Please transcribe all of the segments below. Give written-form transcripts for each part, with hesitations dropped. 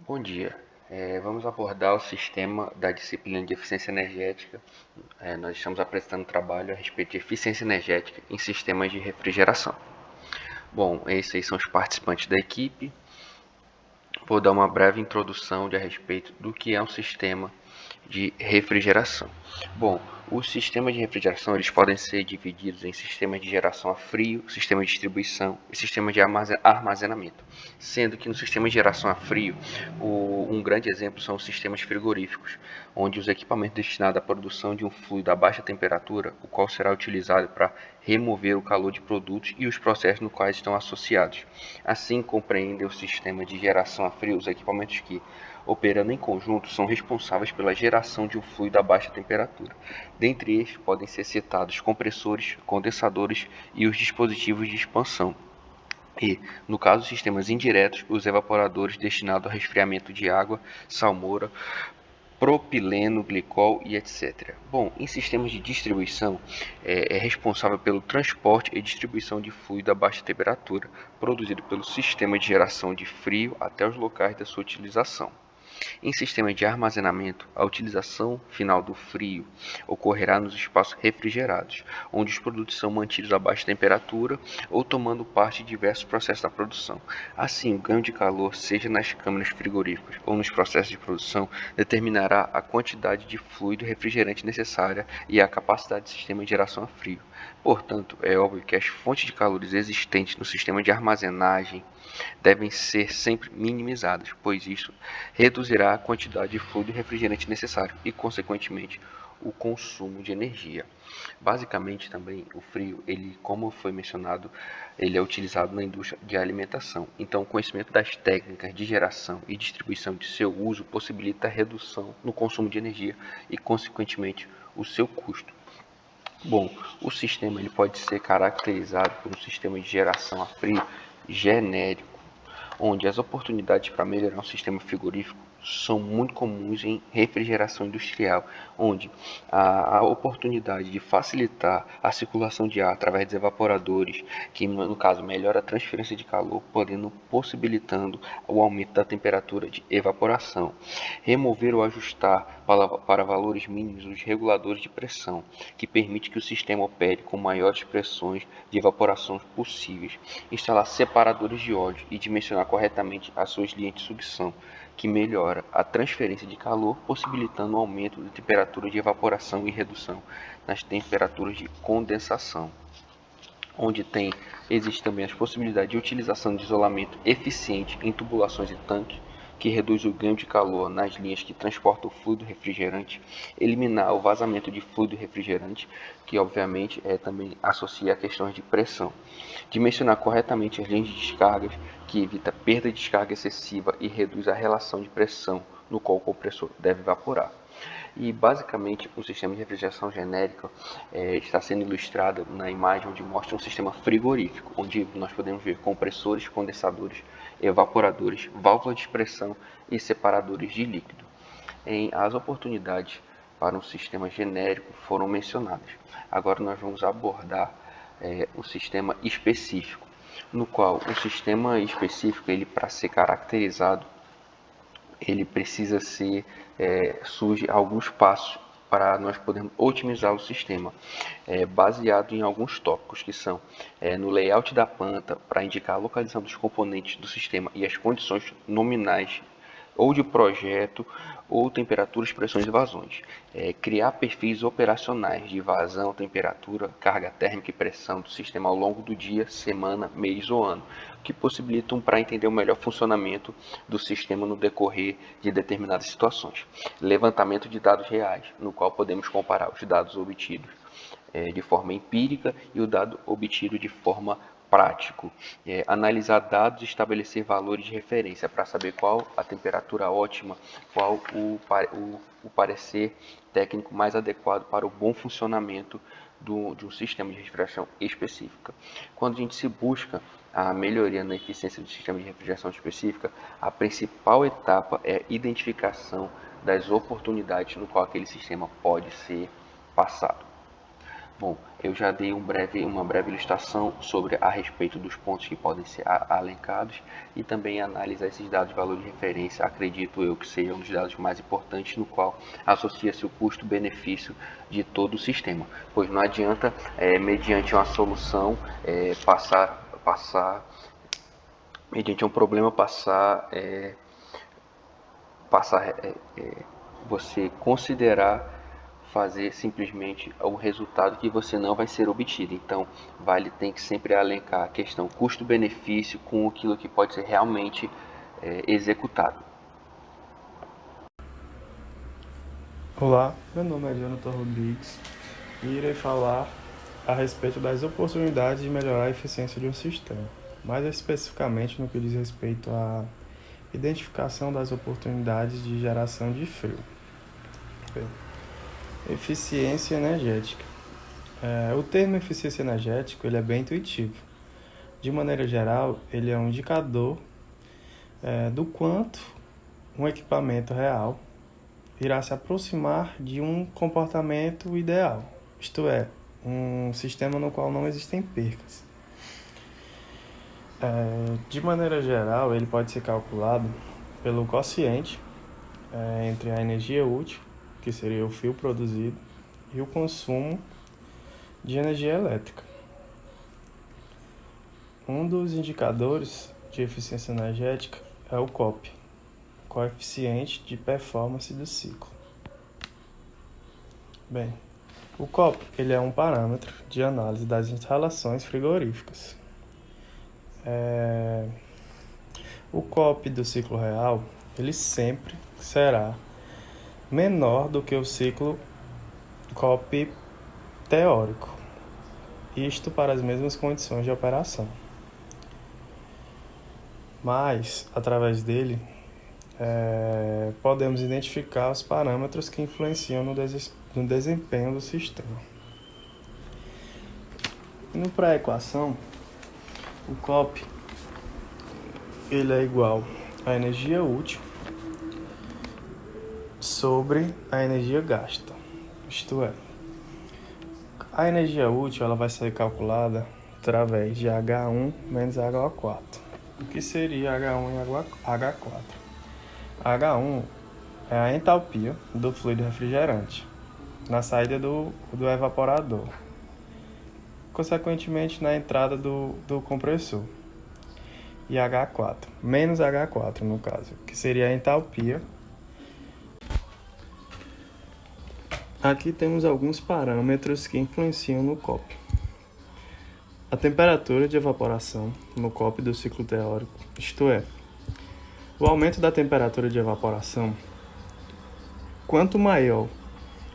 Bom dia. Vamos abordar o sistema da disciplina de eficiência energética. Nós estamos apresentando um trabalho a respeito de eficiência energética em sistemas de refrigeração. Bom, esses aí são os participantes da equipe. Vou dar uma breve introdução a respeito do que é um sistema de refrigeração. Bom, os sistemas de refrigeração eles podem ser divididos em sistemas de geração a frio, sistema de distribuição e sistema de armazenamento. Sendo que no sistema de geração a frio, um grande exemplo são os sistemas frigoríficos, onde os equipamentos destinados à produção de um fluido a baixa temperatura, o qual será utilizado para remover o calor de produtos e os processos no quais estão associados. Assim, compreende o sistema de geração a frio os equipamentos que, operando em conjunto, são responsáveis pela geração de um fluido a baixa temperatura. Dentre estes podem ser citados compressores, condensadores e os dispositivos de expansão. E, no caso de sistemas indiretos, os evaporadores destinados ao resfriamento de água, salmoura, propileno, glicol e etc. Bom, em sistemas de distribuição, é responsável pelo transporte e distribuição de fluido a baixa temperatura, produzido pelo sistema de geração de frio até os locais da sua utilização. Em sistemas de armazenamento, a utilização final do frio ocorrerá nos espaços refrigerados, onde os produtos são mantidos a baixa temperatura ou tomando parte de diversos processos da produção. Assim, o ganho de calor, seja nas câmaras frigoríficas ou nos processos de produção, determinará a quantidade de fluido refrigerante necessária e a capacidade do sistema de geração a frio. Portanto, é óbvio que as fontes de calores existentes no sistema de armazenagem devem ser sempre minimizadas, pois isso reduzirá a quantidade de fluido refrigerante necessário e, consequentemente, o consumo de energia. Basicamente, também o frio, como foi mencionado, ele é utilizado na indústria de alimentação. Então, o conhecimento das técnicas de geração e distribuição de seu uso possibilita a redução no consumo de energia e, consequentemente, o seu custo. Bom, o sistema ele pode ser caracterizado por um sistema de geração a frio genérico, onde as oportunidades para melhorar um sistema frigorífico são muito comuns em refrigeração industrial, onde a oportunidade de facilitar a circulação de ar através dos evaporadores, que no caso melhora a transferência de calor, possibilitando o aumento da temperatura de evaporação, remover ou ajustar para valores mínimos os reguladores de pressão, que permite que o sistema opere com maiores pressões de evaporação possíveis, instalar separadores de ódio e dimensionar corretamente as suas linhas de sucção, que melhora a transferência de calor, possibilitando o aumento da temperatura de evaporação e redução nas temperaturas de condensação, onde existe também as possibilidades de utilização de isolamento eficiente em tubulações e tanques, que reduz o ganho de calor nas linhas que transportam o fluido refrigerante, eliminar o vazamento de fluido refrigerante, que obviamente também associa a questões de pressão, dimensionar corretamente as linhas de descargas, que evita perda de descarga excessiva e reduz a relação de pressão no qual o compressor deve evaporar. E basicamente o sistema de refrigeração genérica está sendo ilustrado na imagem onde mostra um sistema frigorífico, onde nós podemos ver compressores, condensadores, evaporadores, válvulas de expressão e separadores de líquido. As oportunidades para um sistema genérico foram mencionadas. Agora nós vamos abordar o sistema específico, no qual o sistema específico, ele para ser caracterizado, ele precisa surge alguns passos para nós podermos otimizar o sistema, baseado em alguns tópicos que são no layout da planta, para indicar a localização dos componentes do sistema e as condições nominais ou de projeto, ou temperaturas, pressões e vazões. Criar perfis operacionais de vazão, temperatura, carga térmica e pressão do sistema ao longo do dia, semana, mês ou ano, que possibilitam para entender o melhor funcionamento do sistema no decorrer de determinadas situações. Levantamento de dados reais, no qual podemos comparar os dados obtidos de forma empírica e o dado obtido de forma prático, analisar dados e estabelecer valores de referência para saber qual a temperatura ótima, qual o parecer técnico mais adequado para o bom funcionamento de um sistema de refrigeração específica. Quando a gente se busca a melhoria na eficiência do sistema de refrigeração específica, a principal etapa é a identificação das oportunidades no qual aquele sistema pode ser passado. Bom, eu já dei uma breve ilustração sobre a respeito dos pontos que podem ser alencados e também analisar esses dados de valor de referência. Acredito eu que seja um dos dados mais importantes, no qual associa-se o custo-benefício de todo o sistema, pois não adianta, mediante uma solução, mediante um problema, você considerar fazer simplesmente o resultado que você não vai ser obtido. Então, tem que sempre alencar a questão custo-benefício com aquilo que pode ser realmente executado. Olá, meu nome é Jonathan Rodrigues e irei falar a respeito das oportunidades de melhorar a eficiência de um sistema, mais especificamente no que diz respeito à identificação das oportunidades de geração de frio. Bem, eficiência energética. O termo eficiência energética ele é bem intuitivo. De maneira geral, ele é um indicador do quanto um equipamento real irá se aproximar de um comportamento ideal, isto é, um sistema no qual não existem percas. De maneira geral, ele pode ser calculado pelo quociente entre a energia útil, que seria o fio produzido, e o consumo de energia elétrica. Um dos indicadores de eficiência energética é o COP, coeficiente de performance do ciclo. Bem, o COP ele é um parâmetro de análise das instalações frigoríficas. O COP do ciclo real ele sempre será menor do que o ciclo COP teórico, isto para as mesmas condições de operação. Mas, através dele, podemos identificar os parâmetros que influenciam no desempenho do sistema. Indo para a equação, o COP ele é igual à energia útil sobre a energia gasta. Isto é, a energia útil ela vai ser calculada através de H1 menos H4. O que seria H1 e H4? H1 é a entalpia do fluido refrigerante na saída do evaporador, consequentemente na entrada do compressor. E H4, menos H4 no caso, que seria a entalpia. Aqui temos alguns parâmetros que influenciam no COP. A temperatura de evaporação no COP do ciclo teórico, isto é, o aumento da temperatura de evaporação. Quanto maior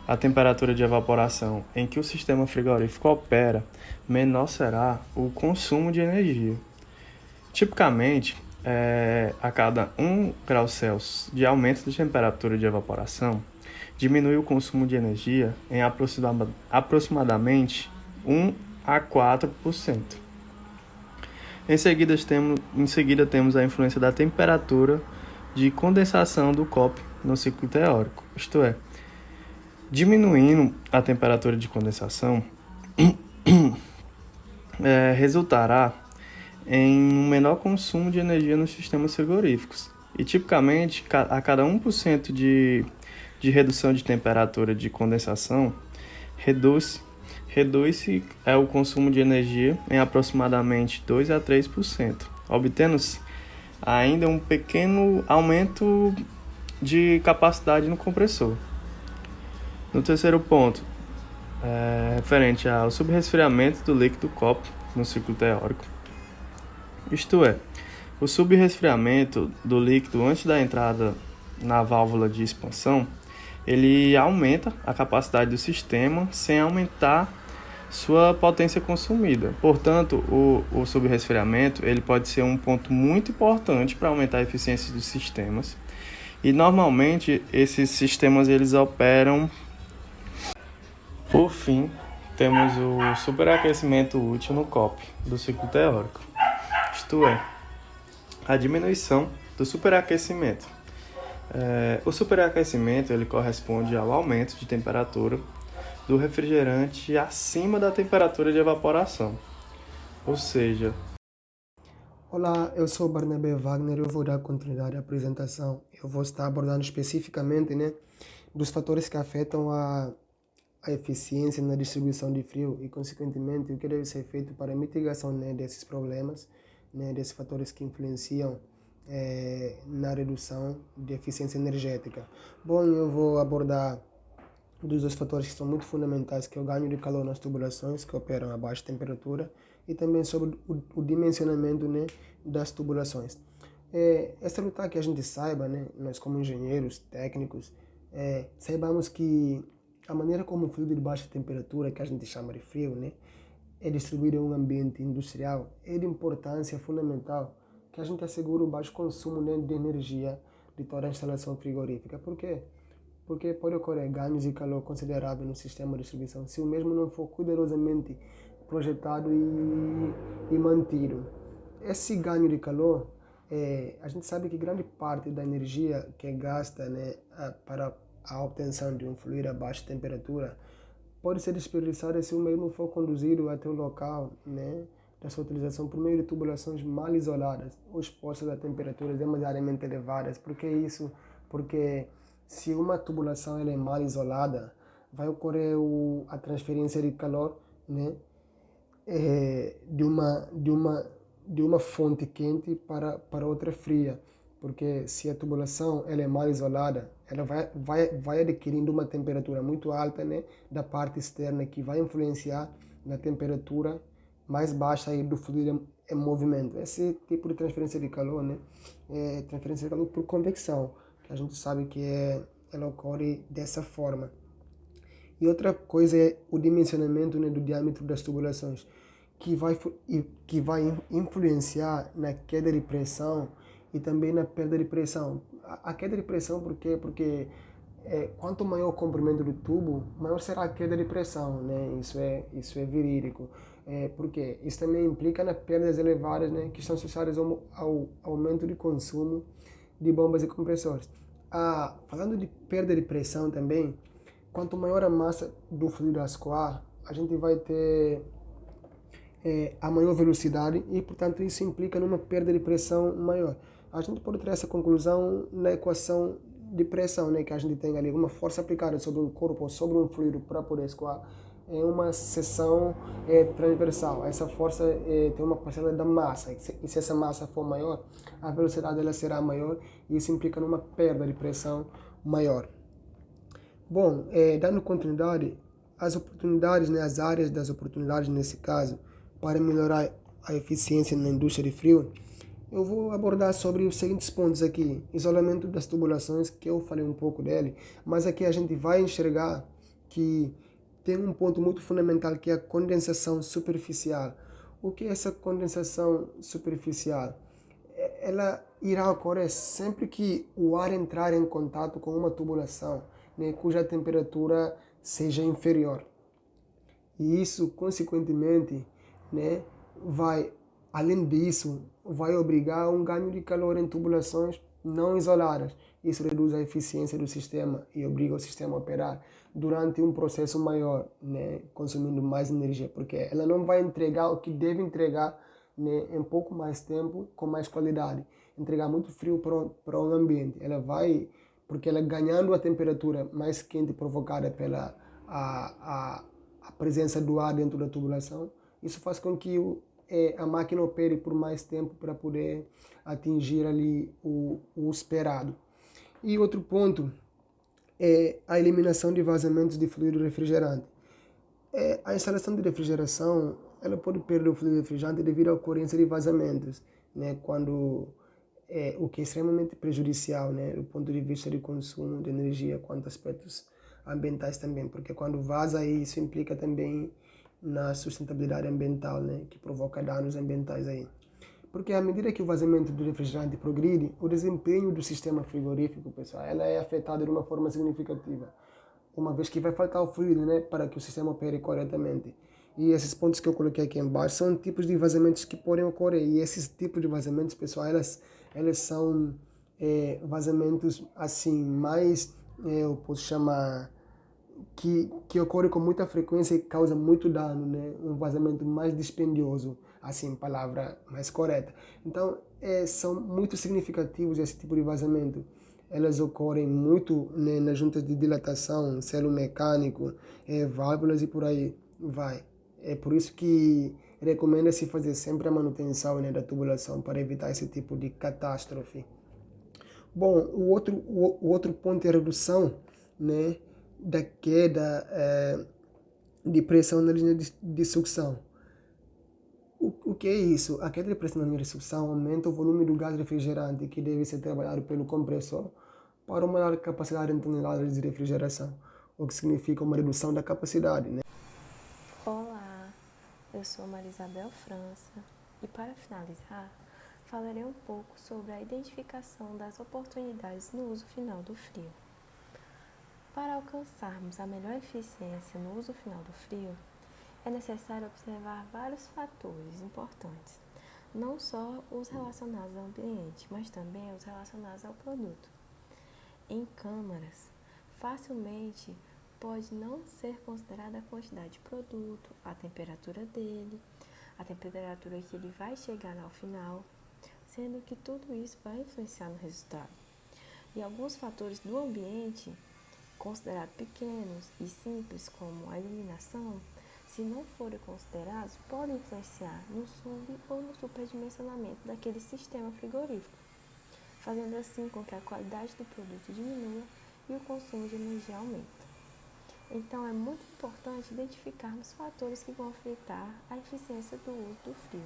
a temperatura de evaporação em que o sistema frigorífico opera, menor será o consumo de energia. Tipicamente, a cada 1 grau Celsius de aumento de temperatura de evaporação, diminui o consumo de energia em aproximadamente 1 a 4%. Em seguida temos a influência da temperatura de condensação do COP no ciclo teórico, isto é, diminuindo a temperatura de condensação, resultará em um menor consumo de energia nos sistemas frigoríficos. E tipicamente, a cada 1% de redução de temperatura de condensação, reduz-se o consumo de energia em aproximadamente 2 a 3%, obtendo-se ainda um pequeno aumento de capacidade no compressor. No terceiro ponto, referente ao subresfriamento do líquido COP no ciclo teórico. Isto é, o subresfriamento do líquido antes da entrada na válvula de expansão, ele aumenta a capacidade do sistema sem aumentar sua potência consumida. Portanto, o subresfriamento ele pode ser um ponto muito importante para aumentar a eficiência dos sistemas. E normalmente esses sistemas eles operam. Por fim, temos o superaquecimento útil no COP do ciclo teórico. Isto é, a diminuição do superaquecimento. O superaquecimento ele corresponde ao aumento de temperatura do refrigerante acima da temperatura de evaporação. Ou seja, Olá, eu sou Barnabé Wagner, eu vou dar continuidade à apresentação. Eu vou estar abordando especificamente, dos fatores que afetam a eficiência na distribuição de frio e, consequentemente, o que deve ser feito para a mitigação, desses problemas, desses fatores que influenciam na redução de eficiência energética. Bom, eu vou abordar dos dois fatores que são muito fundamentais, que é o ganho de calor nas tubulações que operam a baixa temperatura e também sobre o dimensionamento, das tubulações. É salutar que a gente saiba, nós como engenheiros, técnicos, saibamos que a maneira como o fluido de baixa temperatura, que a gente chama de frio, é distribuído em um ambiente industrial, é de importância fundamental que a gente assegure o baixo consumo, de energia de toda a instalação frigorífica. Por quê? Porque pode ocorrer ganhos de calor consideráveis no sistema de distribuição se o mesmo não for cuidadosamente projetado e mantido. Esse ganho de calor, a gente sabe que grande parte da energia que é gasta, para a obtenção de um fluido a baixa temperatura pode ser desperdiçada se o mesmo for conduzido até o local, da sua utilização por meio de tubulações mal isoladas ou expostas a temperaturas demasiadamente elevadas. Por que isso? Porque se uma tubulação ela é mal isolada, vai ocorrer a transferência de calor, de uma fonte quente para outra fria, porque se a tubulação ela é mal isolada, ela vai adquirindo uma temperatura muito alta, da parte externa, que vai influenciar na temperatura mais baixa aí do fluido em movimento. Esse tipo de transferência de calor, é transferência de calor por convecção, que a gente sabe que ela ocorre dessa forma. E outra coisa é o dimensionamento, do diâmetro das tubulações, que vai influenciar na queda de pressão e também na perda de pressão. A queda de pressão, por quê? Porque quanto maior o comprimento do tubo, maior será a queda de pressão, Isso é verídico. Porque isso também implica nas perdas elevadas, que estão associadas ao aumento de consumo de bombas e compressores. Falando de perda de pressão também, quanto maior a massa do fluido a escoar, a gente vai ter a maior velocidade e, portanto, isso implica numa perda de pressão maior. A gente pode ter essa conclusão na equação de pressão, que a gente tem ali, uma força aplicada sobre um corpo ou sobre um fluido para poder escoar, é uma seção transversal. Essa força tem uma parcela da massa, e se essa massa for maior, a velocidade ela será maior, e isso implica numa perda de pressão maior. Bom, dando continuidade, as oportunidades, as áreas das oportunidades nesse caso, para melhorar a eficiência na indústria de frio, eu vou abordar sobre os seguintes pontos aqui. Isolamento das tubulações, que eu falei um pouco dele, mas aqui a gente vai enxergar que tem um ponto muito fundamental, que é a condensação superficial. O que é essa condensação superficial? Ela irá ocorrer sempre que o ar entrar em contato com uma tubulação, cuja temperatura seja inferior. E isso, consequentemente, além disso, vai obrigar a um ganho de calor em tubulações não isoladas. Isso reduz a eficiência do sistema e obriga o sistema a operar durante um processo maior, consumindo mais energia, porque ela não vai entregar o que deve entregar, em pouco mais tempo, com mais qualidade. Entregar muito frio para um ambiente. Ela vai, porque ela ganhando a temperatura mais quente provocada pela a presença do ar dentro da tubulação, isso faz com que a máquina opere por mais tempo para poder atingir ali o esperado. E outro ponto é a eliminação de vazamentos de fluido refrigerante. A instalação de refrigeração, ela pode perder o fluido refrigerante devido à ocorrência de vazamentos, quando o que é extremamente prejudicial, do ponto de vista de consumo de energia, quanto a aspectos ambientais também, porque quando vaza, isso implica também na sustentabilidade ambiental, que provoca danos ambientais aí. Porque à medida que o vazamento do refrigerante progride, o desempenho do sistema frigorífico, pessoal, ela é afetada de uma forma significativa, uma vez que vai faltar o fluido, para que o sistema opere corretamente. E esses pontos que eu coloquei aqui embaixo são tipos de vazamentos que podem ocorrer. E esses tipos de vazamentos, pessoal, elas são vazamentos assim mais, eu posso chamar que ocorre com muita frequência e causa muito dano, né? Um vazamento mais dispendioso, assim, palavra mais correta. Então, são muito significativos esse tipo de vazamento. Elas ocorrem muito, né, nas juntas de dilatação, selo mecânico, válvulas e por aí vai. É por isso que recomenda-se fazer sempre a manutenção, né, da tubulação para evitar esse tipo de catástrofe. Bom, o outro ponto é a redução, né, da queda de pressão na linha de sucção. O que é isso? A queda de pressão na linha de sucção aumenta o volume do gás refrigerante que deve ser trabalhado pelo compressor para uma maior capacidade em toneladas de refrigeração, o que significa uma redução da capacidade, né? Olá, eu sou Marisabel França e para finalizar, falarei um pouco sobre a identificação das oportunidades no uso final do frio. Para alcançarmos a melhor eficiência no uso final do frio, é necessário observar vários fatores importantes, não só os relacionados ao ambiente, mas também os relacionados ao produto. Em câmaras, facilmente pode não ser considerada a quantidade de produto, a temperatura dele, a temperatura que ele vai chegar ao final, sendo que tudo isso vai influenciar no resultado. E alguns fatores do ambiente, considerados pequenos e simples, como a iluminação, se não forem considerados, podem influenciar no sub ou no superdimensionamento daquele sistema frigorífico, fazendo assim com que a qualidade do produto diminua e o consumo de energia aumente. Então, é muito importante identificarmos fatores que vão afetar a eficiência do uso do frio.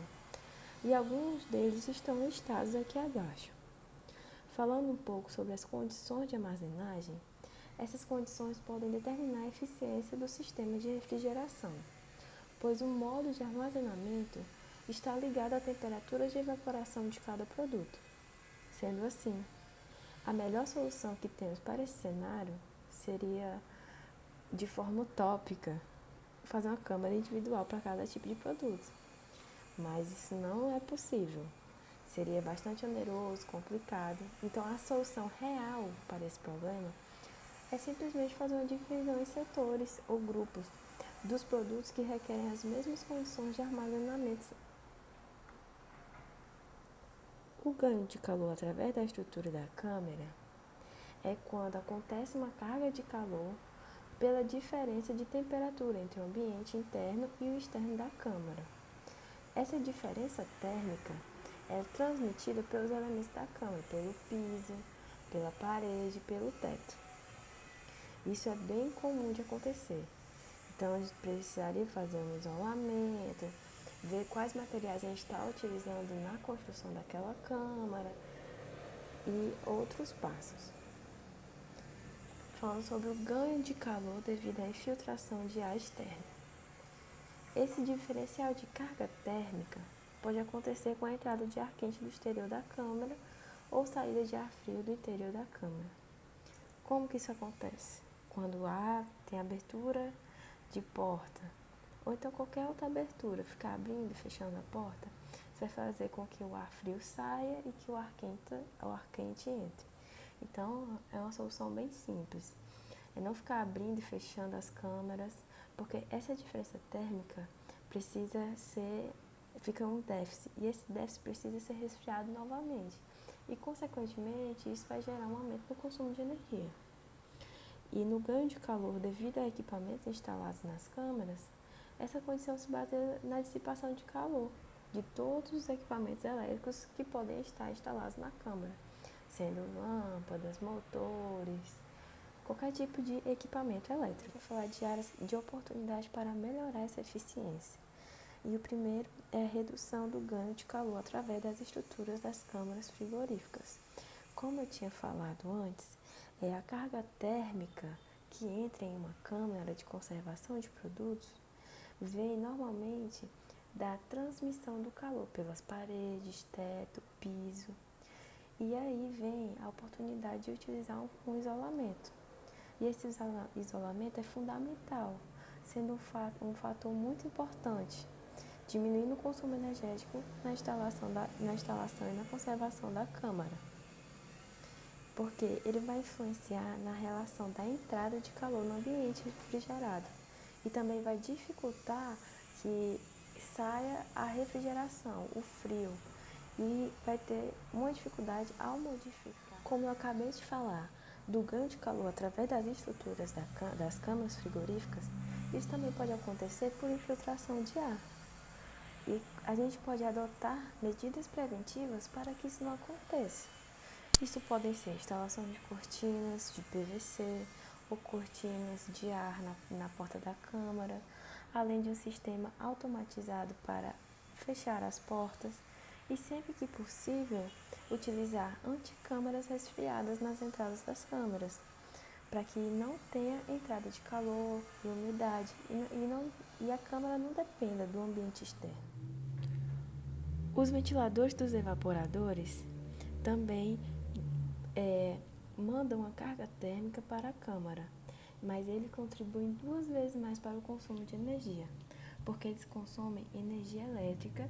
E alguns deles estão listados aqui abaixo. Falando um pouco sobre as condições de armazenagem, essas condições podem determinar a eficiência do sistema de refrigeração, pois o modo de armazenamento está ligado à temperatura de evaporação de cada produto. Sendo assim, a melhor solução que temos para esse cenário seria, de forma utópica, fazer uma câmara individual para cada tipo de produto. Mas isso não é possível. Seria bastante oneroso, complicado. Então, a solução real para esse problema é simplesmente fazer uma divisão em setores ou grupos dos produtos que requerem as mesmas condições de armazenamento. O ganho de calor através da estrutura da câmara é quando acontece uma carga de calor pela diferença de temperatura entre o ambiente interno e o externo da câmara. Essa diferença térmica é transmitida pelos elementos da câmara, pelo piso, pela parede, pelo teto. Isso é bem comum de acontecer. Então, a gente precisaria fazer um isolamento, ver quais materiais a gente está utilizando na construção daquela câmara e outros passos. Falando sobre o ganho de calor devido à infiltração de ar externo. Esse diferencial de carga térmica pode acontecer com a entrada de ar quente do exterior da câmara ou saída de ar frio do interior da câmara. Como que isso acontece? Quando o ar tem abertura de porta, ou então qualquer outra abertura, ficar abrindo e fechando a porta, isso vai fazer com que o ar frio saia e que o ar quente entre. Então, é uma solução bem simples. É não ficar abrindo e fechando as câmaras, porque essa diferença térmica fica um déficit, e esse déficit precisa ser resfriado novamente. E, consequentemente, isso vai gerar um aumento no consumo de energia. E no ganho de calor devido a equipamentos instalados nas câmaras, essa condição se baseia na dissipação de calor de todos os equipamentos elétricos que podem estar instalados na câmara, sendo lâmpadas, motores, qualquer tipo de equipamento elétrico. Vou falar de áreas de oportunidade para melhorar essa eficiência. E o primeiro é a redução do ganho de calor através das estruturas das câmaras frigoríficas. Como eu tinha falado antes, é a carga térmica que entra em uma câmara de conservação de produtos vem normalmente da transmissão do calor pelas paredes, teto, piso. E aí vem a oportunidade de utilizar um isolamento. E esse isolamento é fundamental, sendo um fator muito importante, diminuindo o consumo energético na instalação e na conservação da câmara. porque ele vai influenciar na relação da entrada de calor no ambiente refrigerado e também vai dificultar que saia a refrigeração, o frio, e vai ter uma dificuldade ao modificar. Como eu acabei de falar, do ganho de calor através das estruturas das câmaras frigoríficas, isso também pode acontecer por infiltração de ar. E a gente pode adotar medidas preventivas para que isso não aconteça. Isso podem ser instalação de cortinas de PVC ou cortinas de ar na porta da câmara, além de um sistema automatizado para fechar as portas e, sempre que possível, utilizar anticâmaras resfriadas nas entradas das câmaras, para que não tenha entrada de calor e umidade e a câmara não dependa do ambiente externo. Os ventiladores dos evaporadores também mandam a carga térmica para a câmara, mas eles contribuem 2 vezes mais para o consumo de energia, porque eles consomem energia elétrica,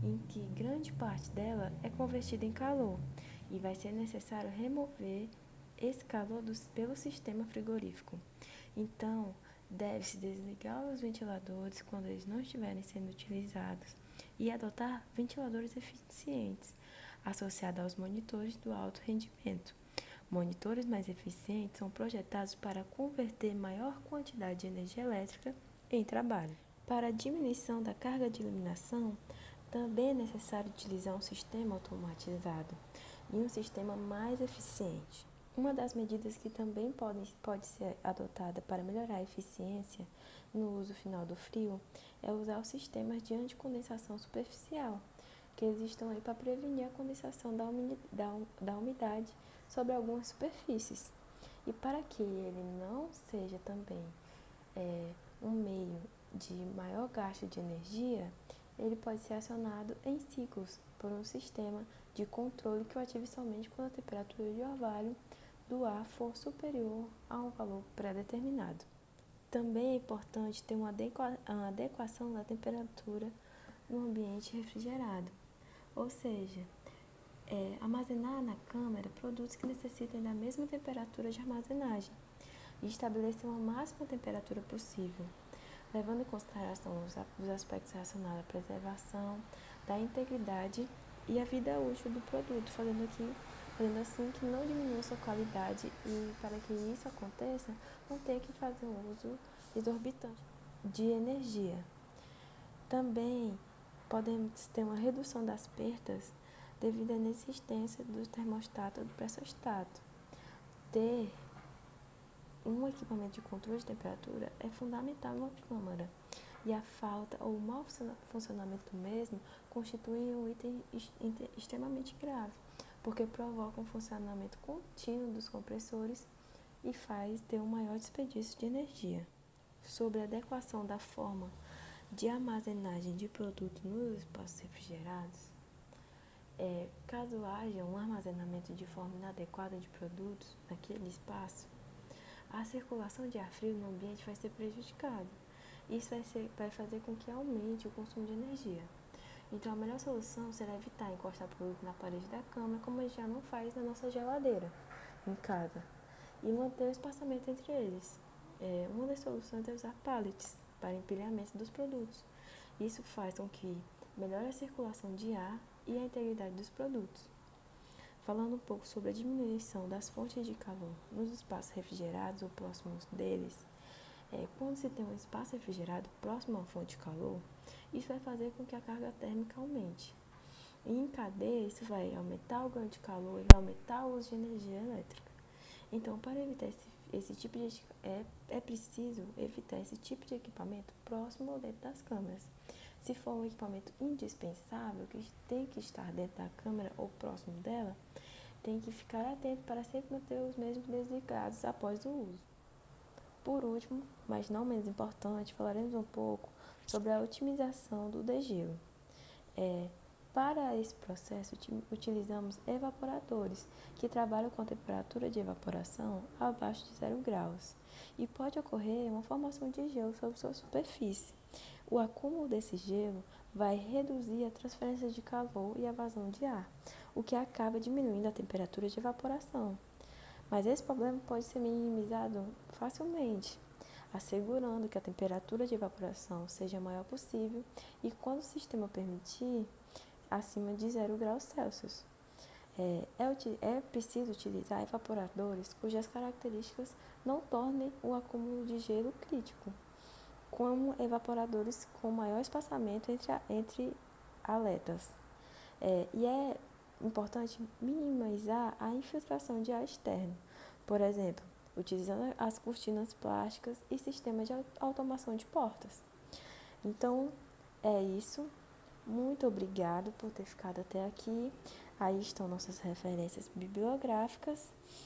em que grande parte dela é convertida em calor, e vai ser necessário remover esse calor pelo sistema frigorífico. Então, deve-se desligar os ventiladores quando eles não estiverem sendo utilizados e adotar ventiladores eficientes, associados aos monitores do alto rendimento. Monitores mais eficientes são projetados para converter maior quantidade de energia elétrica em trabalho. Para a diminuição da carga de iluminação, também é necessário utilizar um sistema automatizado e um sistema mais eficiente. Uma das medidas que também pode ser adotada para melhorar a eficiência no uso final do frio é usar os sistemas de anticondensação superficial, que eles estão aí para prevenir a condensação da umidade sobre algumas superfícies. E para que ele não seja também um meio de maior gasto de energia, ele pode ser acionado em ciclos por um sistema de controle que o ative somente quando a temperatura de orvalho do ar for superior a um valor pré-determinado. Também é importante ter uma adequação da temperatura no ambiente refrigerado, ou seja, armazenar na câmara produtos que necessitem da mesma temperatura de armazenagem e estabelecer uma máxima temperatura possível, levando em consideração os aspectos relacionados à preservação, da integridade e a vida útil do produto, fazendo assim que não diminua sua qualidade e, para que isso aconteça, não tenha que fazer um uso exorbitante de energia. Também podemos ter uma redução das perdas devido à inexistência do termostato ou do pressostato. Ter um equipamento de controle de temperatura é fundamental numa câmara, e a falta ou o mau funcionamento do mesmo constitui um item extremamente grave, porque provoca um funcionamento contínuo dos compressores e faz ter um maior desperdício de energia. Sobre a adequação da forma de armazenagem de produtos nos espaços refrigerados, caso haja um armazenamento de forma inadequada de produtos naquele espaço, a circulação de ar frio no ambiente vai ser prejudicada. Isso vai fazer com que aumente o consumo de energia. Então, a melhor solução será evitar encostar produto na parede da câmara, como a gente já não faz na nossa geladeira em casa, e manter o espaçamento entre eles. Uma das soluções é usar pallets para empilhamento dos produtos. Isso faz com que melhore a circulação de ar e a integridade dos produtos. Falando um pouco sobre a diminuição das fontes de calor nos espaços refrigerados ou próximos deles, quando se tem um espaço refrigerado próximo a uma fonte de calor, isso vai fazer com que a carga térmica aumente. E em cadeia, isso vai aumentar o ganho de calor e vai aumentar o uso de energia elétrica. Então, para evitar esse tipo de é preciso evitar esse tipo de equipamento próximo ou dentro das câmaras. Se for um equipamento indispensável, que tem que estar dentro da câmara ou próximo dela, tem que ficar atento para sempre manter os mesmos desligados após o uso. Por último, mas não menos importante, falaremos um pouco sobre a otimização do degelo. Para esse processo, utilizamos evaporadores, que trabalham com a temperatura de evaporação abaixo de 0 graus, e pode ocorrer uma formação de gelo sobre sua superfície. O acúmulo desse gelo vai reduzir a transferência de calor e a vazão de ar, o que acaba diminuindo a temperatura de evaporação. Mas esse problema pode ser minimizado facilmente, assegurando que a temperatura de evaporação seja a maior possível e, quando o sistema permitir, acima de 0 graus Celsius. É preciso utilizar evaporadores cujas características não tornem o acúmulo de gelo crítico, como evaporadores com maior espaçamento entre aletas. E é importante minimizar a infiltração de ar externo, por exemplo, utilizando as cortinas plásticas e sistemas de automação de portas. Então, é isso. Muito obrigado por ter ficado até aqui. Aí estão nossas referências bibliográficas